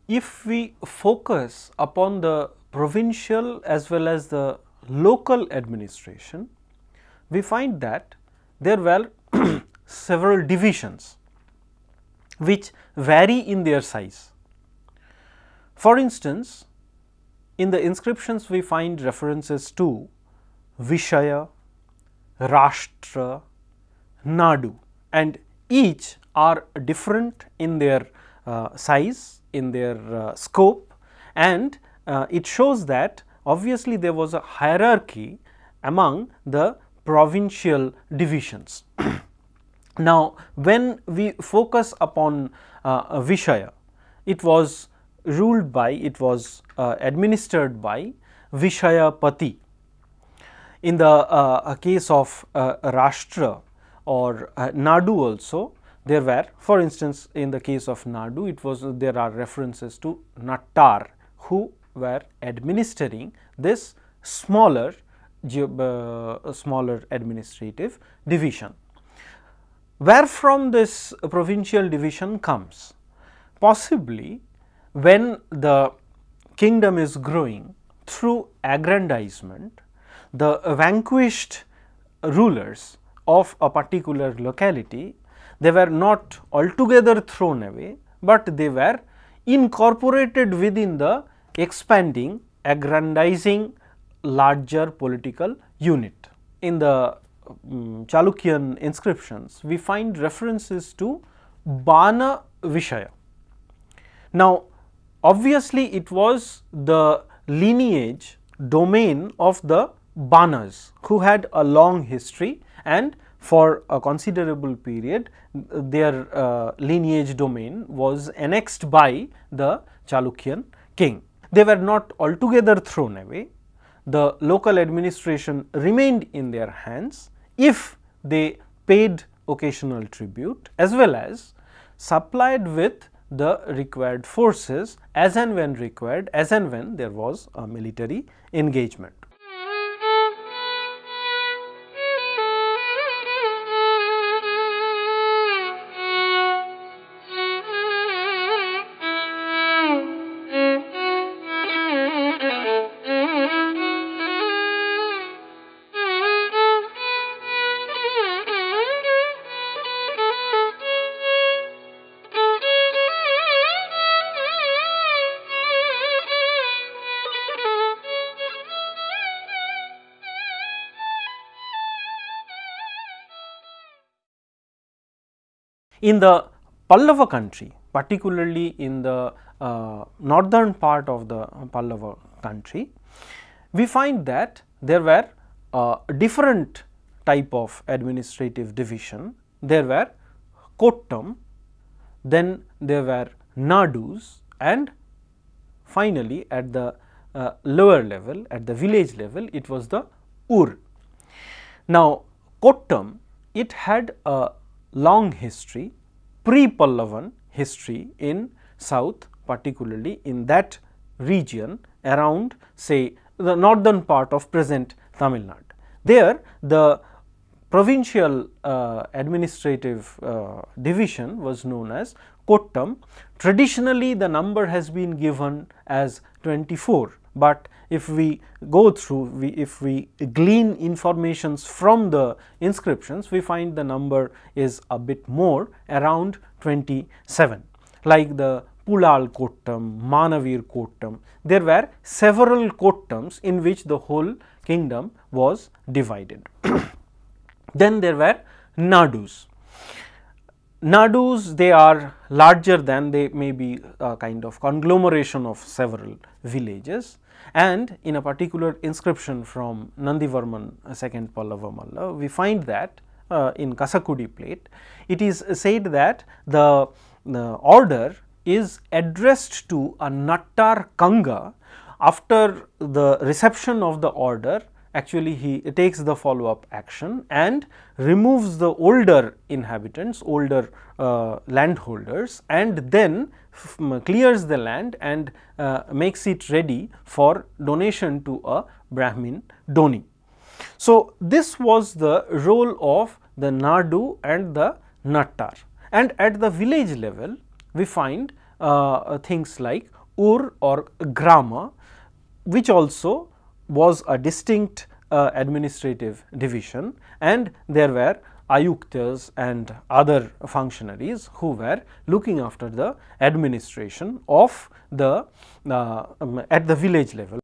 If we focus upon the provincial as well as the local administration, we find that there were several divisions which vary in their size. For instance, in the inscriptions we find references to Vishaya, Rashtra, Nadu, and each are different in their size, in their scope, and it shows that obviously there was a hierarchy among the provincial divisions. Now, when we focus upon Vishaya, it was ruled by, it was administered by Vishayapati. In the case of Rashtra or Nadu also, there were, for instance, in the case of Nadu, it was, there are references to Nattar, who were administering this smaller administrative division. Where from this provincial division comes? Possibly when the kingdom is growing through aggrandizement, the vanquished rulers of a particular locality, they were not altogether thrown away, but they were incorporated within the expanding, aggrandizing larger political unit. In the Chalukyan inscriptions, we find references to Bana Vishaya. Now, obviously, it was the lineage domain of the Banas, who had a long history, and for a considerable period their lineage domain was annexed by the Chalukyan king. They were not altogether thrown away. The local administration remained in their hands if they paid occasional tribute as well as supplied with the required forces as and when required, as and when there was a military engagement. In the Pallava country, particularly in the northern part of the Pallava country, we find that there were different type of administrative division. There were Kottam, then there were Nadus, and finally at the lower level, at the village level, it was the Ur. Now, Kottam, it had a long history, pre-Pallavan history in south, particularly in that region around, say, the northern part of present Tamil Nadu. There the provincial administrative division was known as Kottam. Traditionally the number has been given as 24, but if we go through, if we glean informations from the inscriptions, we find the number is a bit more, around 27. Like the Pulal Kottam, Manavir Kottam, there were several Kottams in which the whole kingdom was divided. Then there were Nadus. Nadus, they are larger than, they may be a kind of conglomeration of several villages, and in a particular inscription from Nandivarman II Pallava Malla, we find that in Kasakudi plate, it is said that the order is addressed to a Nattar Kanga. After the reception of the order, actually he takes the follow up action and removes the older inhabitants, older landholders, and then clears the land and makes it ready for donation to a Brahmin Doni. So, this was the role of the Nadu and the Nattar, and at the village level we find things like Ur or Grama, which also was a distinct administrative division, and there were Ayuktas and other functionaries who were looking after the administration of the at the village level.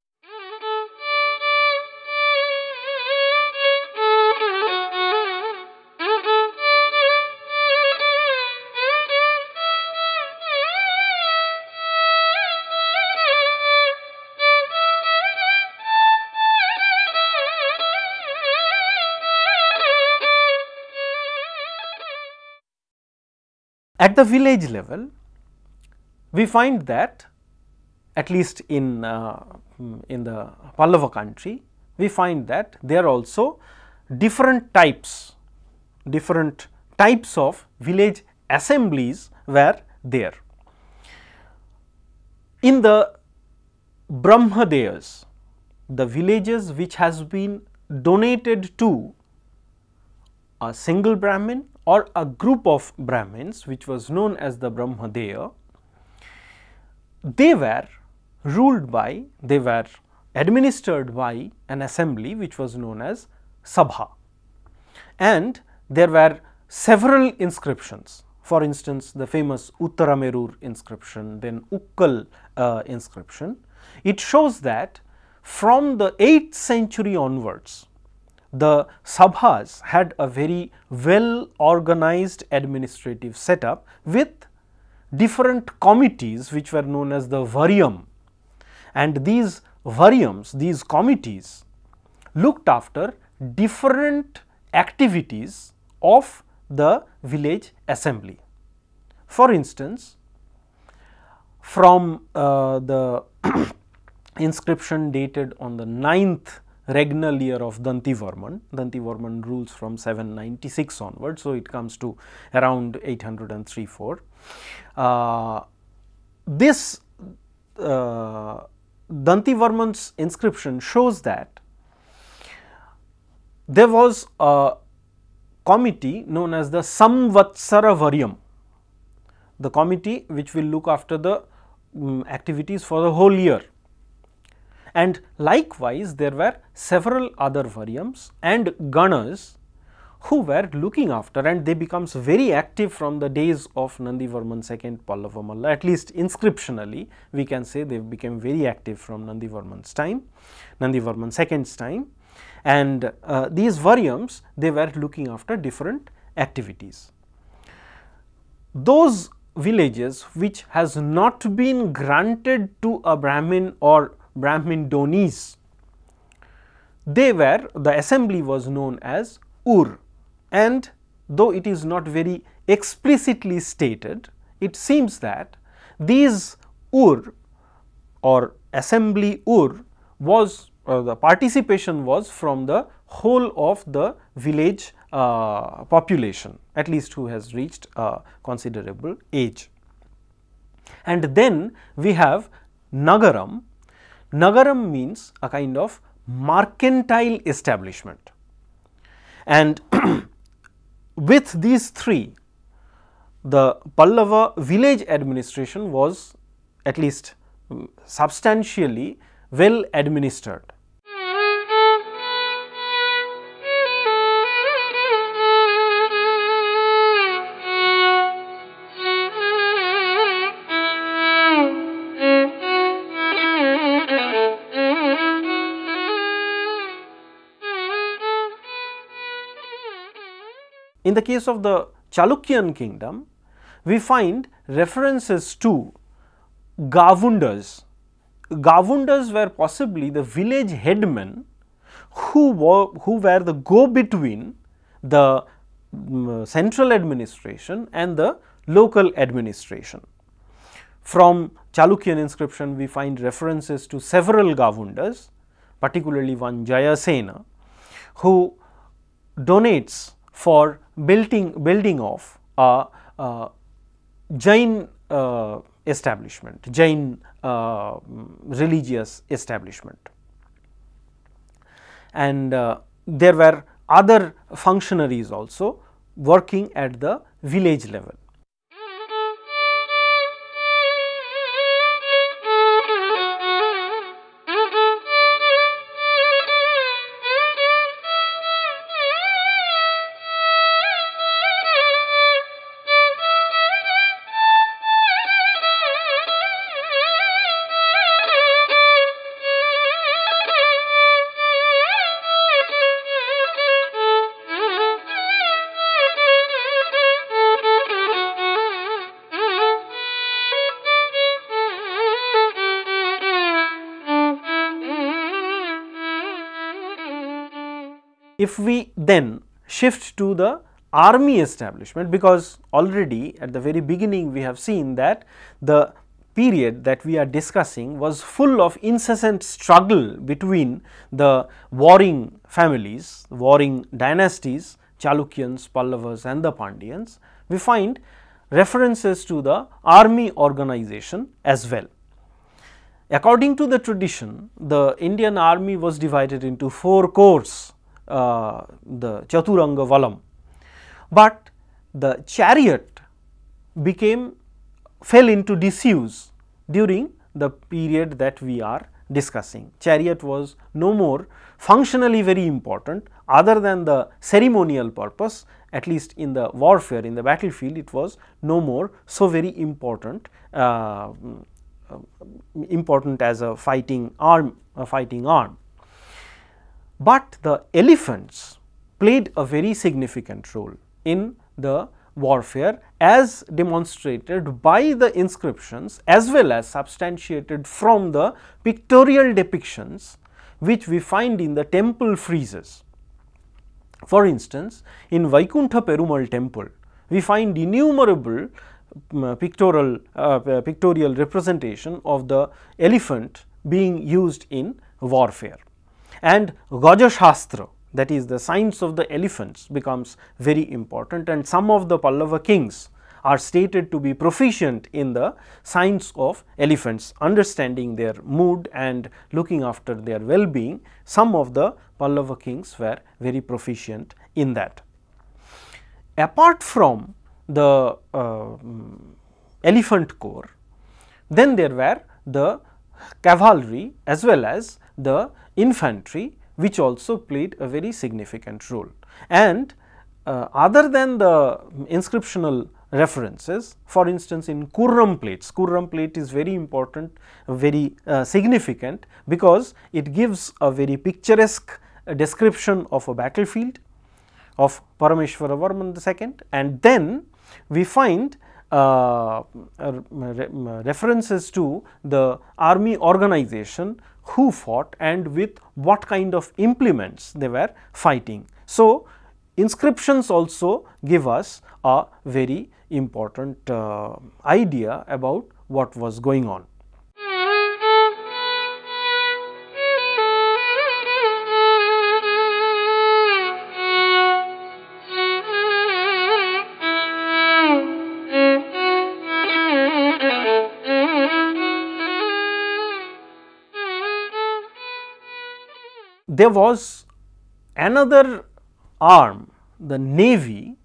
At the village level, we find that at least in the Pallava country, we find that there are also different types of village assemblies were there. In the Brahmadeyas, the villages which has been donated to a single Brahmin or a group of Brahmins, which was known as the Brahmadeya, they were ruled by, they were administered by an assembly which was known as Sabha, and there were several inscriptions. For instance, the famous Uttaramerur inscription, then Ukkal inscription. It shows that from the 8th century onwards, the Sabhas had a very well organized administrative setup with different committees which were known as the Varyam, and these Varyams, these committees looked after different activities of the village assembly. For instance, from the inscription dated on the 9th regnal year of Dantivarman. Dantivarman rules from 796 onwards, so it comes to around 803-4. This Dantivarman's inscription shows that there was a committee known as the Samvatsara Varyam, the committee which will look after the activities for the whole year. And likewise, there were several other Varyams and Ganas who were looking after, and they becomes very active from the days of Nandivarman II Pallava Malla. At least inscriptionally, we can say they became very active from Nandivarman's time, Nandivarman II's time, and these Varyams, they were looking after different activities. Those villages which has not been granted to a Brahmin or Brahmin Donis, they were, the assembly was known as Ur, and though it is not very explicitly stated, it seems that these Ur or assembly Ur was, the participation was from the whole of the village population, at least who has reached a considerable age. And then we have Nagaram. Nagaram means a kind of mercantile establishment, and with these three, the Pallava village administration was at least substantially well administered. In the case of the Chalukyan kingdom, we find references to Gavundas. Gavundas were possibly the village headmen who were the go-between the central administration and the local administration. From Chalukyan inscription, we find references to several Gavundas, particularly one Jayasena, who donates for building of a Jain establishment, Jain religious establishment. And there were other functionaries also working at the village level. If we then shift to the army establishment, because already at the very beginning we have seen that the period that we are discussing was full of incessant struggle between the warring families, warring dynasties, Chalukyans, Pallavas and the Pandyans, we find references to the army organization as well. According to the tradition, the Indian army was divided into 4 corps, the Chaturanga Valam, but the chariot fell into disuse during the period that we are discussing. Chariot was no more functionally very important other than the ceremonial purpose, at least in the warfare, in the battlefield it was no more so very important, important as a fighting arm. But the elephants played a very significant role in the warfare, as demonstrated by the inscriptions as well as substantiated from the pictorial depictions which we find in the temple friezes. For instance, in Vaikuntha Perumal temple, we find innumerable pictorial representation of the elephant being used in warfare. And Gaja Shastra, that is the science of the elephants, becomes very important, and some of the Pallava kings are stated to be proficient in the science of elephants, understanding their mood and looking after their well-being. Some of the Pallava kings were very proficient in that. Apart from the elephant corps, then there were the cavalry as well as the infantry, which also played a very significant role. And other than the inscriptional references, for instance, in Kurram plates, Kurram plate is very important, very significant, because it gives a very picturesque description of a battlefield of Parameshwara Varman II, and then we find references to the army organization, who fought and with what kind of implements they were fighting. So, inscriptions also give us a very important idea about what was going on. there was another arm, the navy,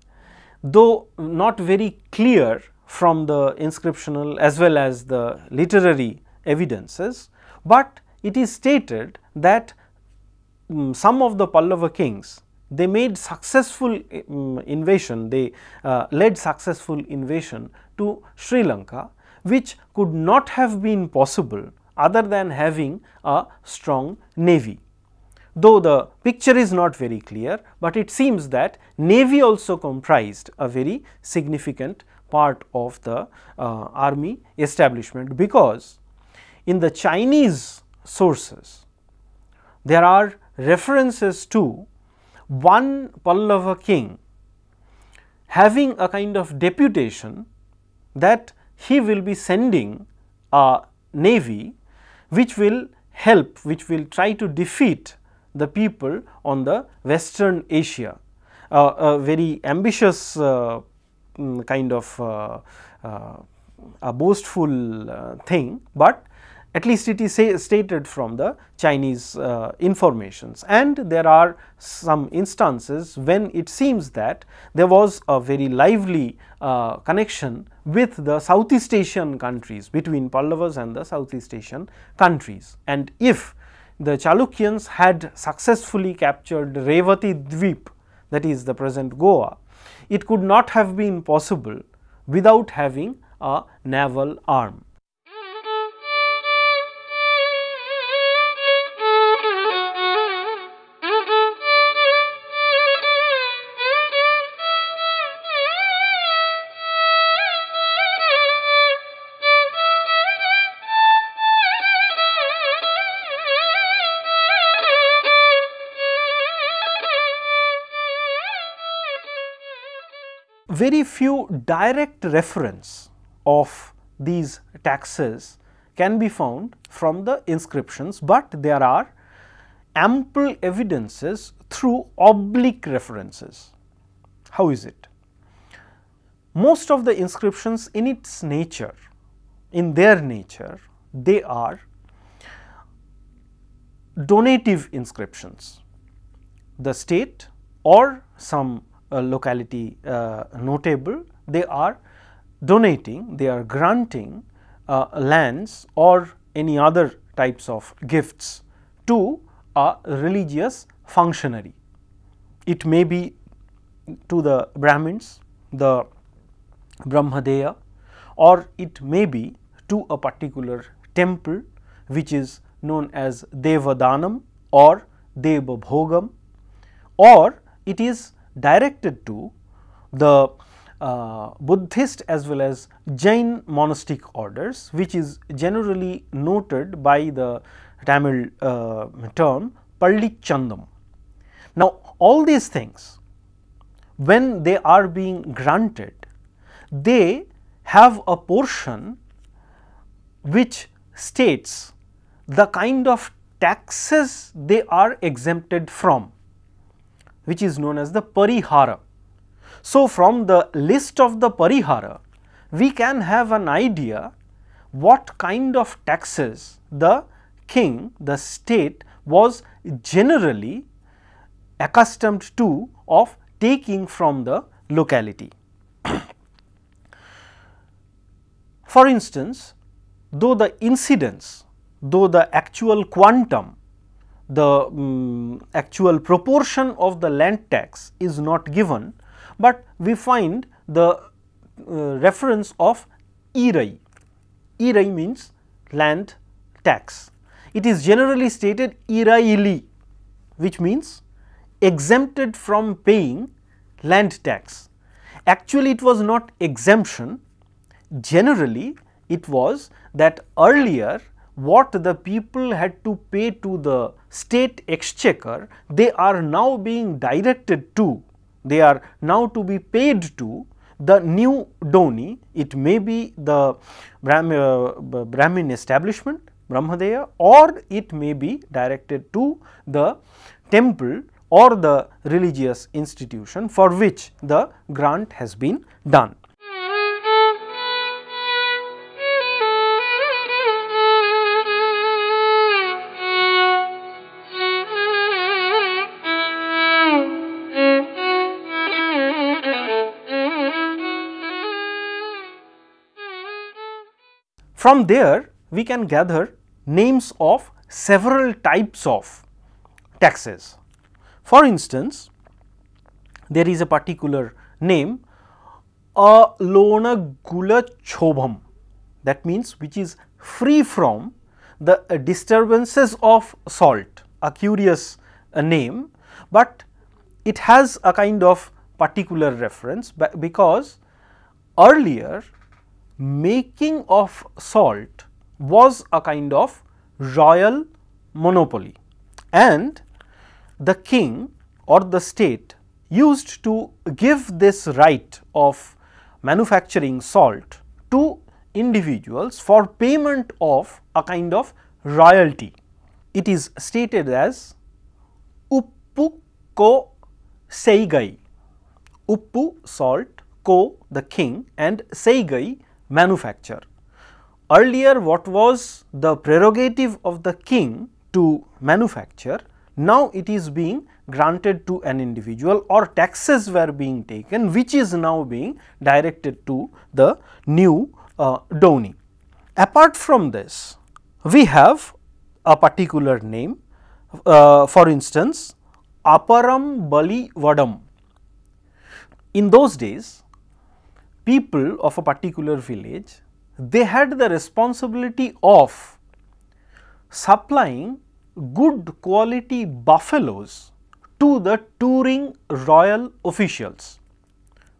though not very clear from the inscriptional as well as the literary evidences, but it is stated that some of the Pallava kings, they made successful invasion, they led successful invasion to Sri Lanka, which could not have been possible other than having a strong navy. Though the picture is not very clear, but it seems that navy also comprised a very significant part of the army establishment, because in the Chinese sources there are references to one Pallava king having a kind of deputation that he will be sending a navy which will help, which will try to defeat the people on the Western Asia, a very ambitious kind of a boastful thing, but at least it is stated from the Chinese informations. And there are some instances when it seems that there was a very lively connection with the Southeast Asian countries, between Pallavas and the Southeast Asian countries. And if the Chalukyans had successfully captured Revati Dweep, that is the present Goa, it could not have been possible without having a naval arm. Very few direct reference of these taxes can be found from the inscriptions, but there are ample evidences through oblique references. How is it? Most of the inscriptions in its nature, in their nature, they are donative inscriptions. The state or some locality notable, they are donating, they are granting lands or any other types of gifts to a religious functionary. It may be to the Brahmins, the Brahmadeya, or it may be to a particular temple which is known as Devadanam or Devabhogam, or it is directed to the Buddhist as well as Jain monastic orders, which is generally noted by the Tamil term Pallichandam. Now, all these things, when they are being granted, they have a portion which states the kind of taxes they are exempted from, which is known as the parihara. So, from the list of the parihara, we can have an idea what kind of taxes the king, the state was generally accustomed to of taking from the locality. For instance, though the incidence, though the actual quantum, the actual proportion of the land tax is not given, but we find the reference of Irai. Irai means land tax. It is generally stated Iraili, which means exempted from paying land tax. Actually, it was not exemption. Generally, it was that earlier what the people had to pay to the state exchequer, they are now being directed to, they are now to be paid to the new donee. It may be the Brahmin establishment, Brahmadeya, or it may be directed to the temple or the religious institution for which the grant has been done. From there we can gather names of several types of taxes. For instance, there is a particular name Alona Gula Chobham, that means which is free from the disturbances of salt, a curious name, but it has a kind of particular reference because earlier making of salt was a kind of royal monopoly, and the king or the state used to give this right of manufacturing salt to individuals for payment of a kind of royalty. It is stated as Uppu ko Seigai, Uppu salt, ko the king, and Seigai manufacture. Earlier what was the prerogative of the king to manufacture, now it is being granted to an individual, or taxes were being taken which is now being directed to the new donee. Apart from this, we have a particular name, for instance Aparam Bali Vadam. In those days, people of a particular village, they had the responsibility of supplying good quality buffaloes to the touring royal officials.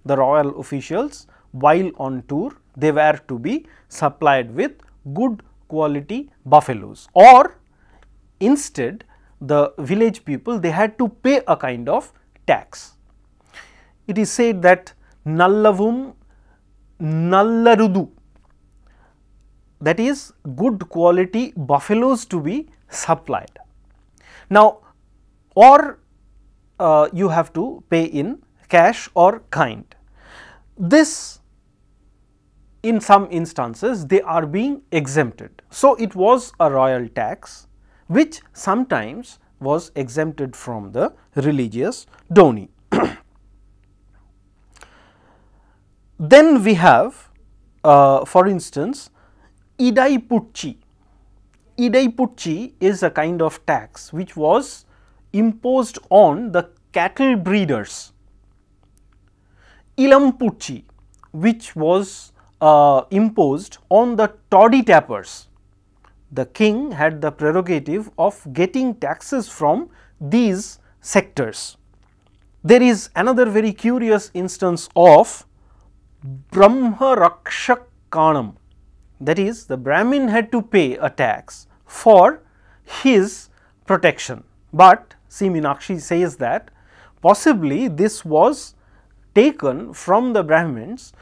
The royal officials, while on tour, they were to be supplied with good quality buffaloes, or instead the village people, they had to pay a kind of tax. It is said that Nallavum Nallarudu, that is good quality buffaloes to be supplied. Now, or you have to pay in cash or kind. This, in some instances, they are being exempted. So, it was a royal tax which sometimes was exempted from the religious donee. Then we have for instance Idai Putchi. Idai Putchi is a kind of tax which was imposed on the cattle breeders. Ilam Putchi, which was imposed on the toddy tappers. The king had the prerogative of getting taxes from these sectors. There is another very curious instance of Brahma Rakshak Kanam, that is, the Brahmin had to pay a tax for his protection, but C. Meenakshi says that possibly this was taken from the Brahmins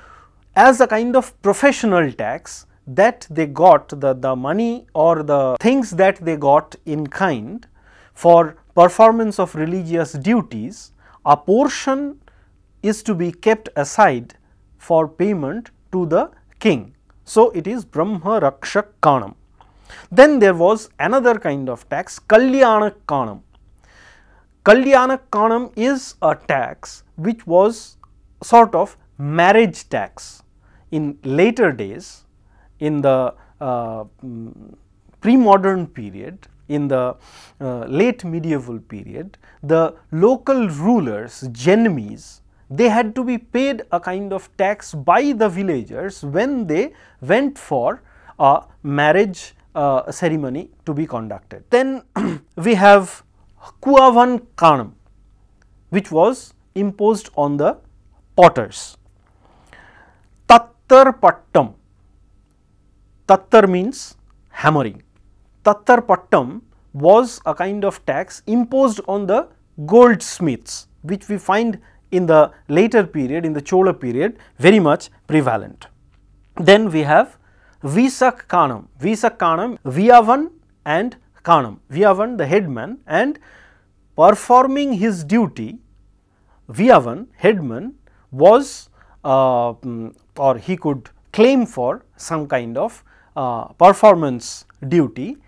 as a kind of professional tax, that they got the money or the things that they got in kind for performance of religious duties. A portion is to be kept aside for payment to the king. So, it is Brahma Rakshak Kanam. Then there was another kind of tax, Kalyanak Kanam. Kalyanak Kanam is a tax which was sort of marriage tax. In later days, in the pre-modern period, in the late medieval period, the local rulers, Genoese, they had to be paid a kind of tax by the villagers when they went for a marriage ceremony to be conducted. Then we have Kuavan Kanam, which was imposed on the potters. Tattar Pattam, Tattar means hammering. Tattar Pattam was a kind of tax imposed on the goldsmiths, which we find in the later period, in the Chola period, very much prevalent. Then we have Visak Kanam, Visak Kanam, Viyavan and Kanam, Viyavan the headman, and performing his duty, Viyavan headman was or he could claim for some kind of performance duty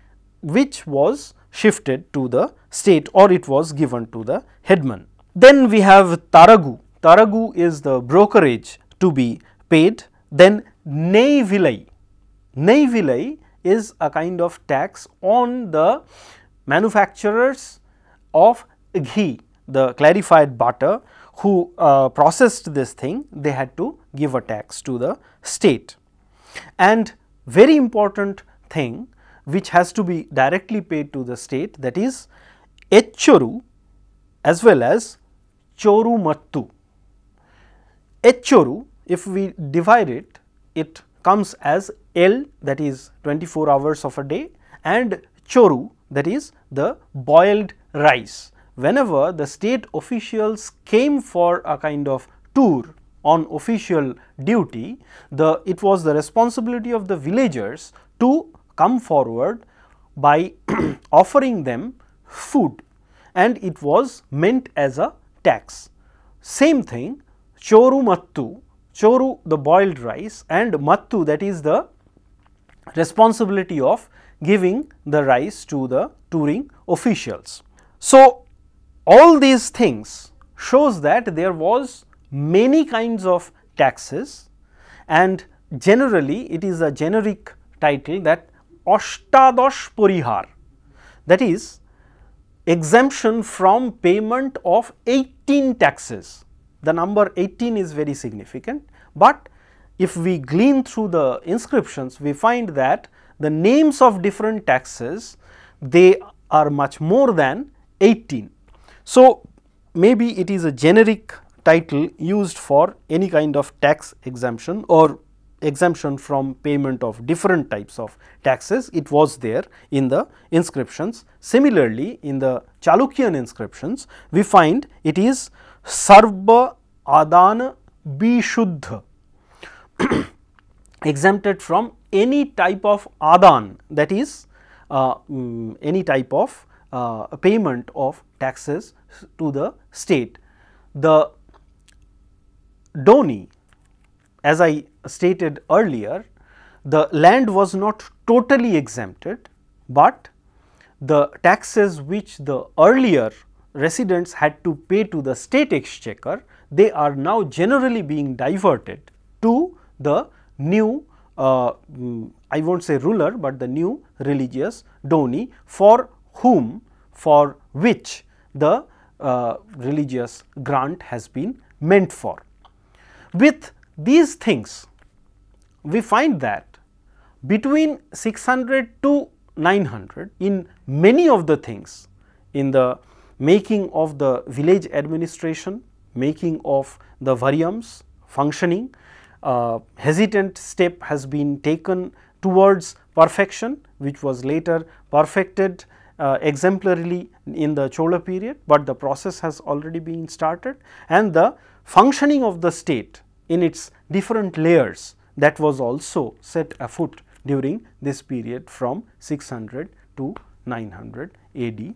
which was shifted to the state, or it was given to the headman. Then we have Taragu. Taragu is the brokerage to be paid. Then Nei Vilai. Neivilai is a kind of tax on the manufacturers of ghee, the clarified butter, who processed this thing. They had to give a tax to the state. And very important thing which has to be directly paid to the state, that is Echoru as well as Choru Mattu. Echoru, if we divide it, it comes as L, that is 24 hours of a day, and Choru, that is the boiled rice. Whenever the state officials came for a kind of tour on official duty, it was the responsibility of the villagers to come forward by offering them food, and it was meant as a tax. Same thing, Choru Mattu, Choru the boiled rice, and Mattu, that is the responsibility of giving the rice to the touring officials. So, all these things shows that there was many kinds of taxes, and generally it is a generic title, that Ashtadash Porihar, that is exemption from payment of 18 taxes. The number 18 is very significant, but if we glean through the inscriptions, we find that the names of different taxes, they are much more than 18. So, maybe it is a generic title used for any kind of tax exemption or exemption from payment of different types of taxes. It was there in the inscriptions. Similarly, in the Chalukyan inscriptions, we find it is Sarva Adana Bishuddha, exempted from any type of adan, that is any type of payment of taxes to the state. The doni, as I stated earlier, the land was not totally exempted, but the taxes which the earlier residents had to pay to the state exchequer, they are now generally being diverted to the new, I will not say ruler, but the new religious doni, for which the religious grant has been meant for. With these things, we find that between 600 to 900, in many of the things, in the making of the village administration, making of the varyams functioning, hesitant step has been taken towards perfection, which was later perfected exemplarily in the Chola period, but the process has already been started, and the functioning of the state in its different layers, that was also set afoot during this period from 600 to 900 AD.